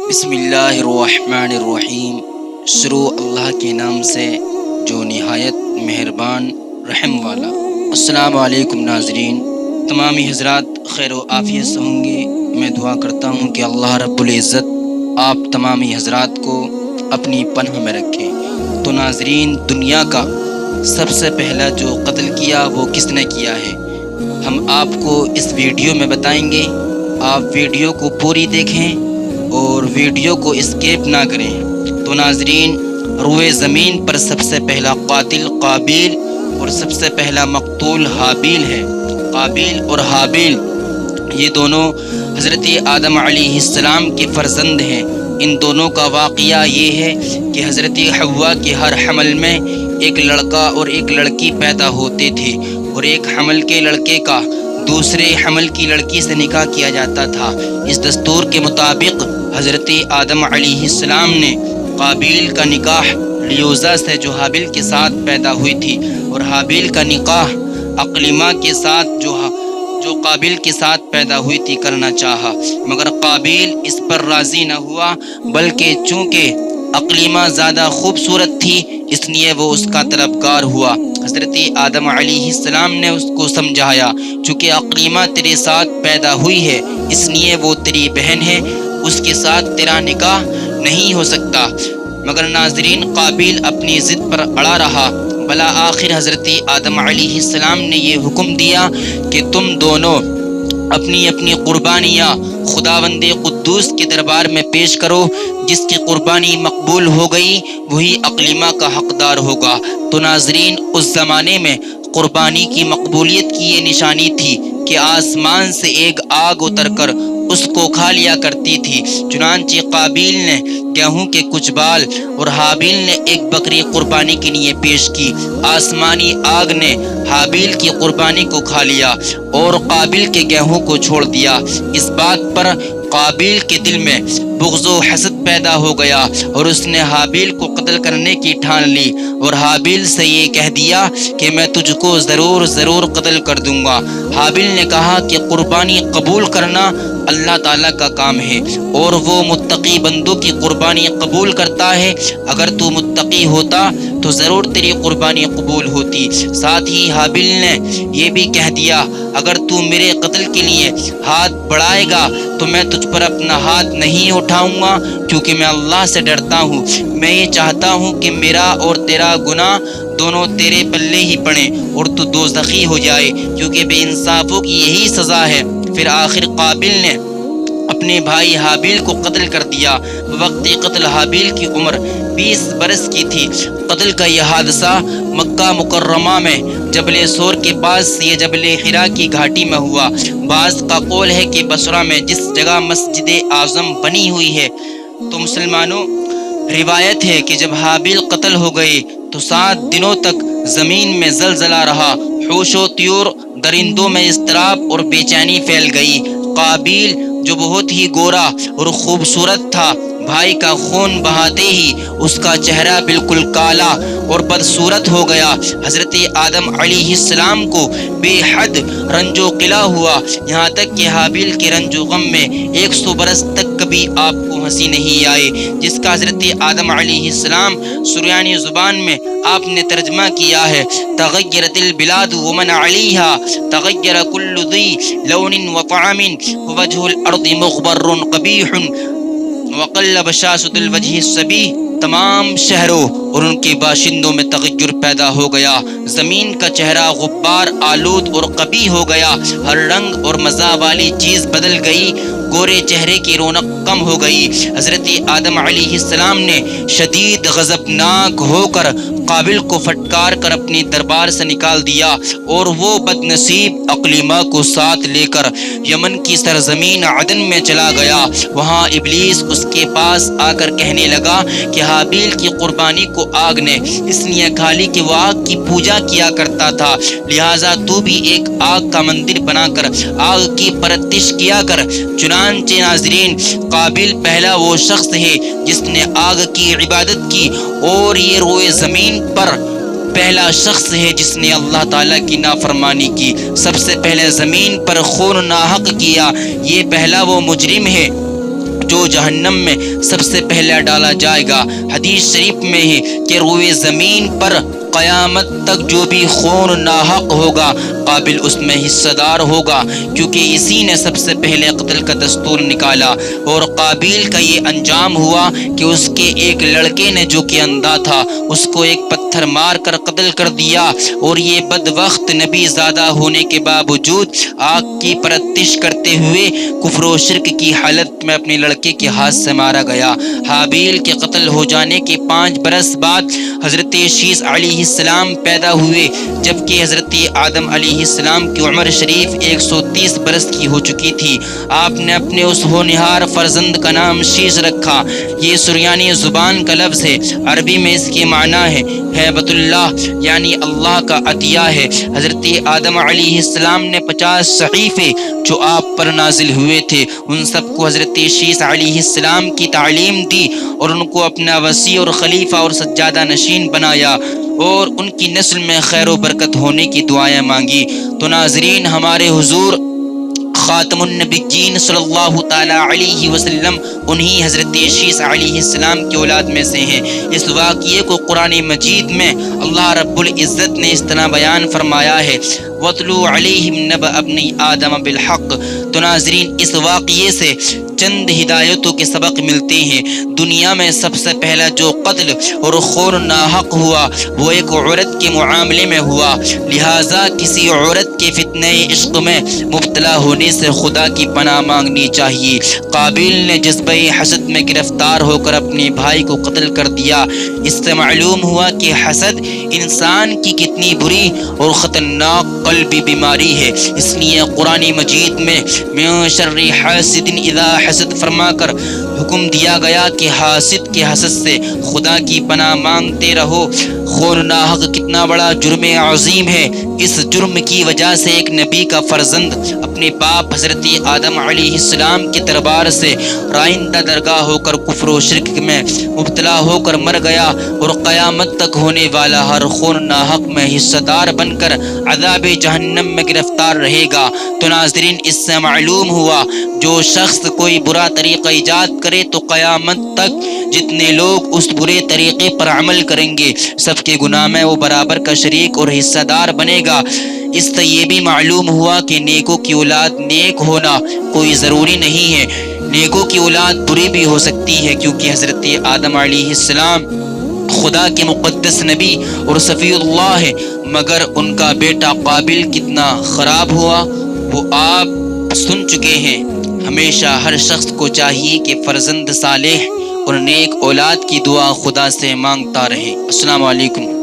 بسم اللہ الرحمن الرحیم۔ شروع اللہ کے نام سے جو نہایت مہربان رحم والا۔ السلام علیکم ناظرین، تمامی حضرات خیر و عافیت سے ہوں گے۔ میں دعا کرتا ہوں کہ اللہ رب العزت آپ تمامی حضرات کو اپنی پناہ میں رکھے۔ تو ناظرین، دنیا کا سب سے پہلا جو قتل کیا وہ کس نے کیا ہے، ہم آپ کو اس ویڈیو میں بتائیں گے۔ آپ ویڈیو کو پوری دیکھیں اور ویڈیو کو اسکیپ نہ کریں۔ تو ناظرین، روئے زمین پر سب سے پہلا قاتل قابیل اور سب سے پہلا مقتول حابیل ہے۔ قابیل اور حابیل یہ دونوں حضرت آدم علیہ السلام کے فرزند ہیں۔ ان دونوں کا واقعہ یہ ہے کہ حضرت حوا کے ہر حمل میں ایک لڑکا اور ایک لڑکی پیدا ہوتے تھے، اور ایک حمل کے لڑکے کا دوسرے حمل کی لڑکی سے نکاح کیا جاتا تھا۔ اس دستور کے مطابق حضرت آدم علیہ السلام نے قابیل کا نکاح لیوزا سے جو حابیل کے ساتھ پیدا ہوئی تھی، اور حابیل کا نکاح اقلیمہ کے ساتھ جو قابیل کے ساتھ پیدا ہوئی تھی کرنا چاہا، مگر قابیل اس پر راضی نہ ہوا، بلکہ چونکہ اقلیمہ زیادہ خوبصورت تھی اس لیے وہ اس کا طلبگار ہوا۔ حضرت آدم علیہ السلام نے اس کو سمجھایا، چونکہ اقلیمہ تیرے ساتھ پیدا ہوئی ہے اس لیے وہ تیری بہن ہے، اس کے ساتھ تیرا نکاح نہیں ہو سکتا۔ مگر ناظرین، قابیل اپنی ضد پر اڑا رہا۔ بلا آخر حضرت آدم علیہ السلام نے یہ حکم دیا کہ تم دونوں اپنی اپنی قربانیاں خداوند قدوس کے دربار میں پیش کرو، جس کی قربانی مقبول ہو گئی وہی اقلیمہ کا حقدار ہوگا۔ تو ناظرین، اس زمانے میں قربانی کی مقبولیت کی یہ نشانی تھی کہ آسمان سے ایک آگ اتر کر اس کو کھا لیا کرتی تھی۔ چنانچہ قابیل نے گیہوں کے کچھ بال اور حابیل نے ایک بکری قربانی کے لیے پیش کی۔ آسمانی آگ نے حابیل کی قربانی کو کھا لیا اور قابیل کے گیہوں کو چھوڑ دیا۔ اس بات پر قابیل کے دل میں بغض و حسد پیدا ہو گیا اور اس نے حابیل کو قتل کرنے کی ٹھان لی، اور حابیل سے یہ کہہ دیا کہ میں تجھ کو ضرور قتل کر دوں گا۔ حابیل نے کہا کہ قربانی قبول کرنا اللہ تعالیٰ کا کام ہے، اور وہ متقی بندوں کی قربانی قبول کرتا ہے۔ اگر تو متقی ہوتا تو ضرور تیری قربانی قبول ہوتی۔ ساتھ ہی حابیل نے یہ بھی کہہ دیا، اگر تو میرے قتل کے لیے ہاتھ بڑھائے گا تو میں تجھ پر اپنا ہاتھ نہیں اٹھاؤں گا، کیونکہ میں اللہ سے ڈرتا ہوں۔ میں یہ چاہتا ہوں کہ میرا اور تیرا گناہ دونوں تیرے پلے ہی پڑیں اور تو دوزخی ہو جائے، کیونکہ بے انصافوں کی یہی سزا ہے۔ پھر آخر قابیل نے اپنے بھائی حابیل کو قتل کر دیا۔ وقت قتل حابیل کی عمر 20 برس کی تھی۔ قتل کا یہ حادثہ مکہ مکرمہ میں جبل سور کے پاس یہ جبل حرا کی گھاٹی میں ہوا۔ بعض کا قول ہے کہ بصرہ میں جس جگہ مسجد اعظم بنی ہوئی ہے۔ تو مسلمانوں، روایت ہے کہ جب حابیل قتل ہو گئے تو 7 دنوں تک زمین میں زلزلہ رہا، حوش و طیور درندوں میں اضطراب اور بے چینی پھیل گئی۔ قابیل جو بہت ہی گورا اور خوبصورت تھا، بھائی کا خون بہاتے ہی اس کا چہرہ بالکل کالا اور بدصورت ہو گیا۔ حضرت آدم علیہ السلام کو بے حد رنج و قلع ہوا، یہاں تک کہ حابیل کے رنج و غم میں 100 برس تک کبھی آپ کو ہنسی نہیں آئے، جس کا حضرت آدم علیہ السلام سریانی زبان میں آپ نے ترجمہ کیا ہے، تغیرت البلاد ومن علیہا، تغیر کل ذی لون وطعم ووجہ الارض مغبر قبیح وقلب شاسد الوجہ الصبیح۔ تمام شہروں اور ان کے باشندوں میں تغیر پیدا ہو گیا، زمین کا چہرہ غبار آلود اور قبیح ہو گیا، ہر رنگ اور مزہ والی چیز بدل گئی، گورے چہرے کی رونق کم ہو گئی۔ حضرت آدم علیہ السلام نے شدید غضبناک ہو کر قابیل کو پھٹکار کر اپنی دربار سے نکال دیا، اور وہ بد نصیب اقلیمہ کو ساتھ لے کر یمن کی سرزمین عدن میں چلا گیا۔ وہاں ابلیس اس کے پاس آ کر کہنے لگا کہ حابیل کی قربانی کو آگ نے اس لیے کھا لی کہ وہ آگ کی پوجا کیا کرتا تھا، لہٰذا تو بھی ایک آگ کا مندر بنا کر آگ کی پرستش کیا کر۔ چنانچہ ناظرین، قابیل پہلا وہ شخص ہے جس نے آگ کی عبادت کی، اور یہ روئے زمین پر پہلا شخص ہے جس نے اللہ تعالیٰ کی نافرمانی کی، سب سے پہلے زمین پر خون ناحق کیا، یہ پہلا وہ مجرم ہے جو جہنم میں سب سے پہلے ڈالا جائے گا۔ حدیث شریف میں ہے کہ روئے زمین پر قیامت تک جو بھی خون ناحق ہوگا قابل اس میں حصہ دار ہوگا، کیونکہ اسی نے سب سے پہلے قتل کا دستور نکالا۔ اور قابیل کا یہ انجام ہوا کہ اس کے ایک لڑکے نے جو کہ اندھا تھا اس کو ایک پتھر مار کر قتل کر دیا، اور یہ بدبخت نبی زادہ ہونے کے باوجود آگ کی پرستش کرتے ہوئے کفر و شرک کی حالت میں اپنے لڑکے کے ہاتھ سے مارا گیا۔ حابیل کے قتل ہو جانے کے 5 برس بعد حضرت شیث علیہ السلام پیدا ہوئے، جبکہ حضرت آدم علیہ السلام کی عمر شریف 130 برس کی ہو چکی تھی۔ آپ نے اپنے اس ہونہار فرزند کا نام شیث رکھا۔ یہ سریانی زبان کا لفظ ہے، عربی میں اس کے معنی ہے ہیبت اللہ، یعنی اللہ کا عطیہ ہے۔ حضرت آدم علیہ السلام نے 50 صحیفے جو آپ پر نازل ہوئے تھے ان سب کو حضرت شیث علیہ السلام کی تعلیم دی، اور ان کو اپنا وسیع اور خلیفہ اور سجادہ نشین بنایا، اور ان کی نسل میں خیر و برکت ہونے کی دعائیں مانگی۔ تو ناظرین، ہمارے حضور خاتم النبیین صلی اللہ تعالی علیہ وسلم انہی حضرت شیث علیہ السلام کی اولاد میں سے ہیں۔ اس واقعے کو قرآن مجید میں اللہ رب العزت نے اس طرح بیان فرمایا ہے، وَاتْلُو عَلَيْهِمْ نَبَأَ ابْنَيْ آدَمَ بِالْحَقِّ۔ تو ناظرین، اس واقعے سے چند ہدایتوں کے سبق ملتے ہیں۔ دنیا میں سب سے پہلا جو قتل اور خون ناحق ہوا وہ ایک عورت کے معاملے میں ہوا، لہٰذا کسی عورت کے فتنہ عشق میں مبتلا ہونے سے خدا کی پناہ مانگنی چاہیے۔ قابیل نے جذبہ حسد میں گرفتار ہو کر اپنے بھائی کو قتل کر دیا۔ اس سے معلوم ہوا کہ حسد انسان کی کتنی بری اور خطرناک قلبی بیماری ہے۔ اس لیے قرآن مجید میں من شر حاسد اذا حسد فرما کر حکم دیا گیا کہ حاسد کے حسد سے خدا کی پناہ مانگتے رہو۔ خون ناحق کتنا بڑا جرم عظیم ہے۔ اس جرم کی وجہ سے ایک نبی کا فرزند اپنے باپ حضرت آدم علیہ السلام کے دربار سے رائندہ درگاہ ہو کر کفر و شرک میں مبتلا ہو کر مر گیا، اور قیامت تک ہونے والا ہر خون ناحق میں حصہ دار بن کر عذاب جہنم میں گرفتار رہے گا۔ تو ناظرین، اس سے معلوم ہوا جو شخص کوئی برا طریقہ ایجاد کرے تو قیامت تک جتنے لوگ اس برے طریقے پر عمل کریں گے سب کے گناہ میں وہ برابر کا شریک اور حصہ دار بنے گا۔ اس سے یہ بھی معلوم ہوا کہ نیکوں کی اولاد نیک ہونا کوئی ضروری نہیں ہے، نیکوں کی اولاد بری بھی ہو سکتی ہے، کیونکہ حضرت آدم علیہ السلام خدا کے مقدس نبی اور صفی اللہ ہے، مگر ان کا بیٹا قابل کتنا خراب ہوا وہ آپ سن چکے ہیں۔ ہمیشہ ہر شخص کو چاہیے کہ فرزند صالح اور نیک اولاد کی دعا خدا سے مانگتا رہے۔ السلام علیکم۔